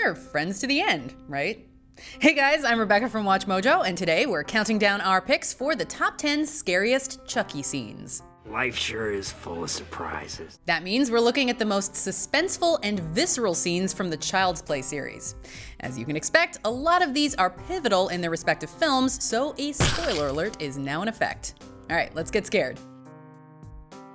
They're friends to the end, right? Hey guys, I'm Rebecca from WatchMojo, and today we're counting down our picks for the top 10 scariest Chucky scenes. Life sure is full of surprises. That means we're looking at the most suspenseful and visceral scenes from the Child's Play series. As you can expect, a lot of these are pivotal in their respective films, so a spoiler alert is now in effect. Alright, let's get scared.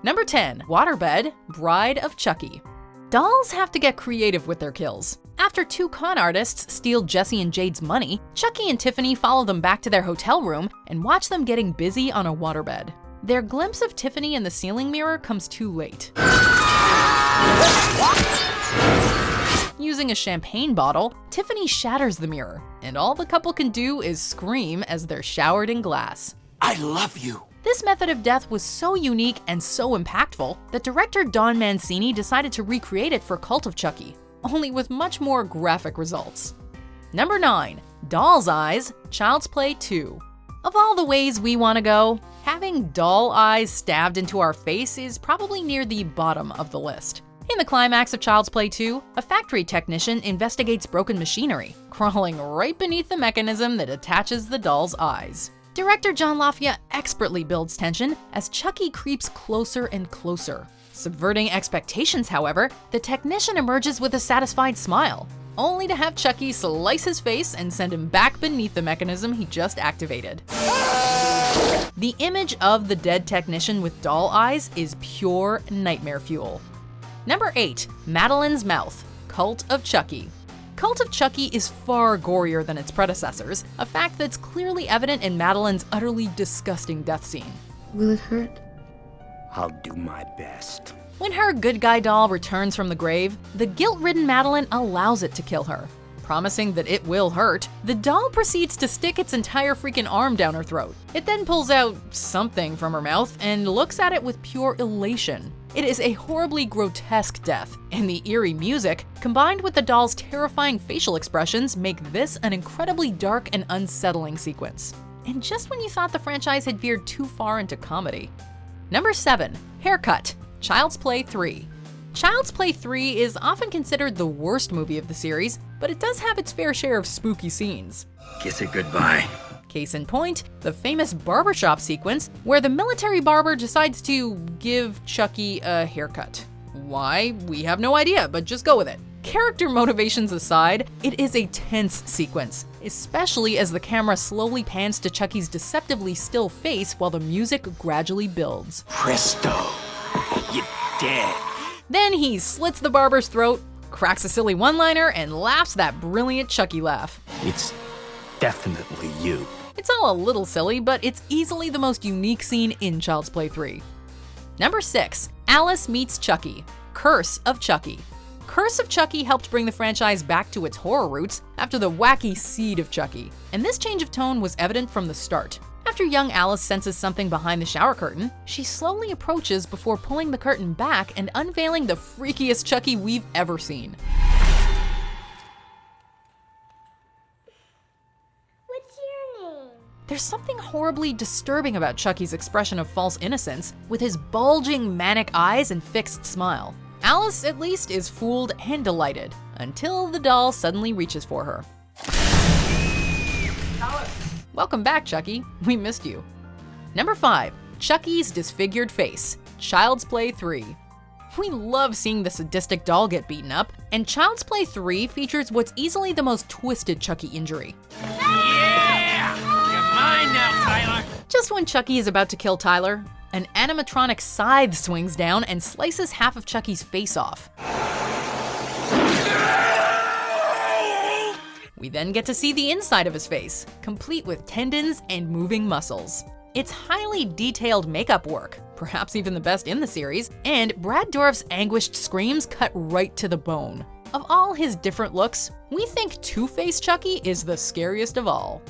Number 10, Waterbed, Bride of Chucky. Dolls have to get creative with their kills. After two con artists steal Jesse and Jade's money, Chucky and Tiffany follow them back to their hotel room and watch them getting busy on a waterbed. Their glimpse of Tiffany in the ceiling mirror comes too late. Using a champagne bottle, Tiffany shatters the mirror, and all the couple can do is scream as they're showered in glass. I love you. This method of death was so unique and so impactful that director Don Mancini decided to recreate it for Cult of Chucky, only with much more graphic results. Number 9, Doll's Eyes, Child's Play 2. Of all the ways we want to go, having doll eyes stabbed into our face is probably near the bottom of the list. In the climax of Child's Play 2, a factory technician investigates broken machinery, crawling right beneath the mechanism that attaches the doll's eyes. Director John Lafayette expertly builds tension as Chucky creeps closer and closer. Subverting expectations, however, the technician emerges with a satisfied smile, only to have Chucky slice his face and send him back beneath the mechanism he just activated. The image of the dead technician with doll eyes is pure nightmare fuel. Number 8, Madeleine's Mouth, Cult of Chucky. Cult of Chucky is far gorier than its predecessors, a fact that's clearly evident in Madeleine's utterly disgusting death scene. Will it hurt? I'll do my best. When her good guy doll returns from the grave, the guilt-ridden Madeleine allows it to kill her. Promising that it will hurt, the doll proceeds to stick its entire freaking arm down her throat. It then pulls out something from her mouth and looks at it with pure elation. It is a horribly grotesque death, and the eerie music, combined with the doll's terrifying facial expressions, make this an incredibly dark and unsettling sequence. And just when you thought the franchise had veered too far into comedy. Number 7, Haircut, Child's Play 3. Child's Play 3 is often considered the worst movie of the series, but it does have its fair share of spooky scenes. Kiss it goodbye. Case in point, the famous barbershop sequence where the military barber decides to give Chucky a haircut. Why? We have no idea, but just go with it. Character motivations aside, it is a tense sequence, especially as the camera slowly pans to Chucky's deceptively still face while the music gradually builds. Presto, you're dead. Then he slits the barber's throat, cracks a silly one-liner, and laughs that brilliant Chucky laugh. It's definitely you. It's all a little silly, but it's easily the most unique scene in Child's Play 3. Number 6, Alice Meets Chucky, Curse of Chucky. Curse of Chucky helped bring the franchise back to its horror roots after the wacky seed of Chucky, and this change of tone was evident from the start. After young Alice senses something behind the shower curtain, she slowly approaches before pulling the curtain back and unveiling the freakiest Chucky we've ever seen. What's your name? There's something horribly disturbing about Chucky's expression of false innocence, with his bulging, manic eyes and fixed smile. Alice, at least, is fooled and delighted, until the doll suddenly reaches for her. Welcome back, Chucky. We missed you. Number 5, Chucky's Disfigured Face, Child's Play 3. We love seeing the sadistic doll get beaten up, and Child's Play 3 features what's easily the most twisted Chucky injury. Yeah! You're mine now, Tyler. Just when Chucky is about to kill Tyler, an animatronic scythe swings down and slices half of Chucky's face off. We then get to see the inside of his face, complete with tendons and moving muscles. It's highly detailed makeup work, perhaps even the best in the series, and Brad Dourif's anguished screams cut right to the bone. Of all his different looks, we think Two-Face Chucky is the scariest of all.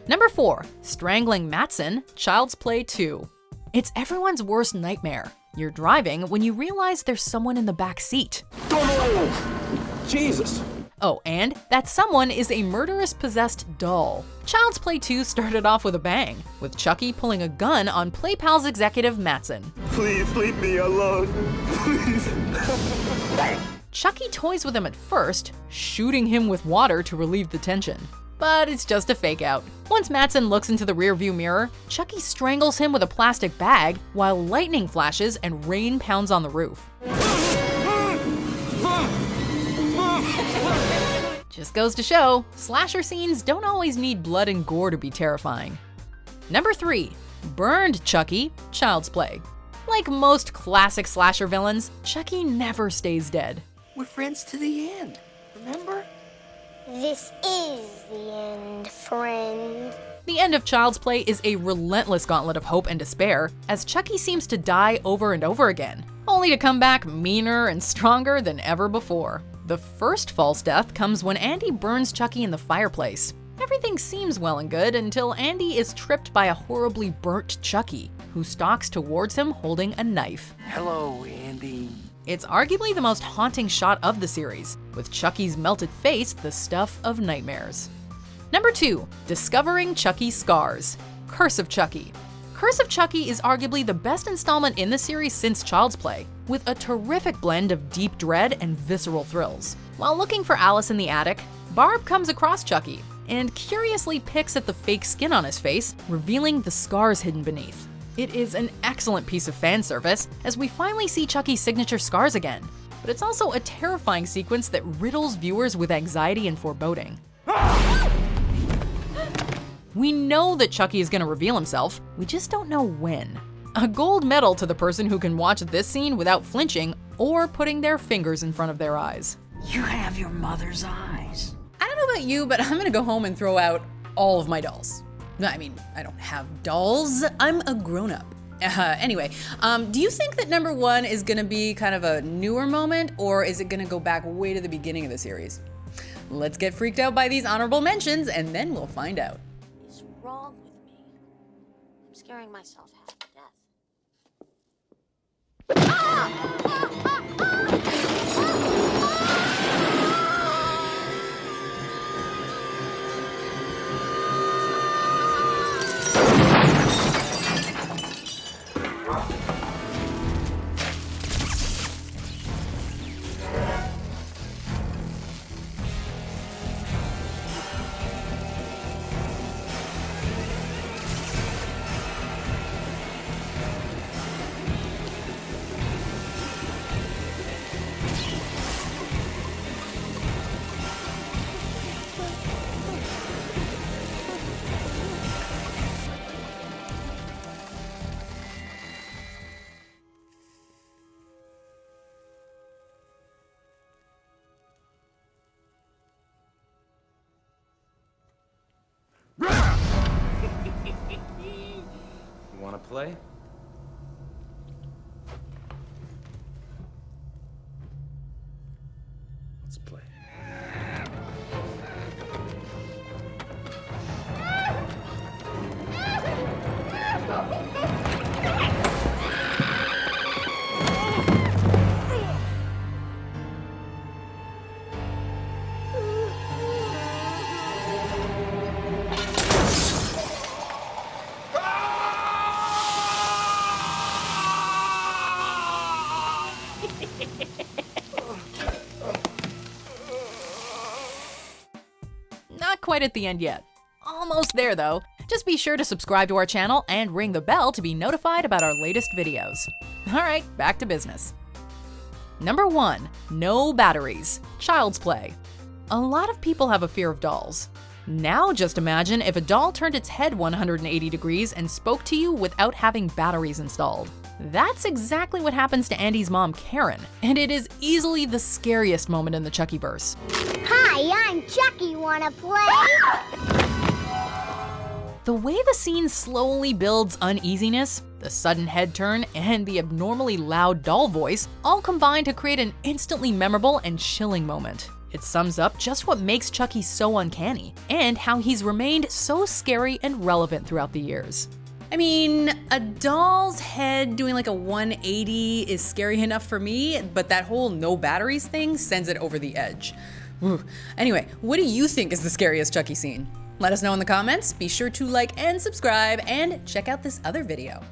Number 4, Strangling Mattson, Child's Play 2. It's everyone's worst nightmare. You're driving when you realize there's someone in the back seat. Oh, Jesus. Oh, and that someone is a murderous possessed doll. Child's Play 2 started off with a bang, with Chucky pulling a gun on PlayPal's executive Mattson. Please leave me alone. Please. Chucky toys with him at first, shooting him with water to relieve the tension. But it's just a fake out. Once Mattson looks into the rearview mirror, Chucky strangles him with a plastic bag while lightning flashes and rain pounds on the roof. Just goes to show, slasher scenes don't always need blood and gore to be terrifying. Number 3. Burned Chucky, Child's Play. Like most classic slasher villains, Chucky never stays dead. We're friends to the end, remember? This is the end, friend. The end of Child's Play is a relentless gauntlet of hope and despair, as Chucky seems to die over and over again, only to come back meaner and stronger than ever before. The first false death comes when Andy burns Chucky in the fireplace. Everything seems well and good until Andy is tripped by a horribly burnt Chucky, who stalks towards him holding a knife. Hello, Andy. It's arguably the most haunting shot of the series, with Chucky's melted face the stuff of nightmares. Number 2. Discovering Chucky's Scars, Curse of Chucky. Curse of Chucky is arguably the best installment in the series since Child's Play, with a terrific blend of deep dread and visceral thrills. While looking for Alice in the attic, Barb comes across Chucky and curiously picks at the fake skin on his face, revealing the scars hidden beneath. It is an excellent piece of fan service, as we finally see Chucky's signature scars again, but it's also a terrifying sequence that riddles viewers with anxiety and foreboding. We know that Chucky is going to reveal himself, we just don't know when. A gold medal to the person who can watch this scene without flinching or putting their fingers in front of their eyes. You have your mother's eyes. I don't know about you, but I'm gonna go home and throw out all of my dolls. I mean, I don't have dolls, I'm a grown-up. Anyway, do you think that number 1 is gonna be kind of a newer moment, or is it gonna go back way to the beginning of the series? Let's get freaked out by these honorable mentions, and then we'll find out. What is wrong with me? I'm scaring myself half to death. Wanna play? Let's play. Not quite at the end yet. Almost there though. Just be sure to subscribe to our channel and ring the bell to be notified about our latest videos. Alright, back to business. Number 1. No batteries, Child's Play. A lot of people have a fear of dolls. Now just imagine if a doll turned its head 180 degrees and spoke to you without having batteries installed. That's exactly what happens to Andy's mom, Karen, and it is easily the scariest moment in the Chuckyverse. Hi, I'm Chucky. Wanna play? The way the scene slowly builds uneasiness, the sudden head turn, and the abnormally loud doll voice all combine to create an instantly memorable and chilling moment. It sums up just what makes Chucky so uncanny, and how he's remained so scary and relevant throughout the years. I mean, a doll's head doing like a 180 is scary enough for me, but that whole no batteries thing sends it over the edge. Whew. Anyway, what do you think is the scariest Chucky scene? Let us know in the comments, be sure to like and subscribe, and check out this other video.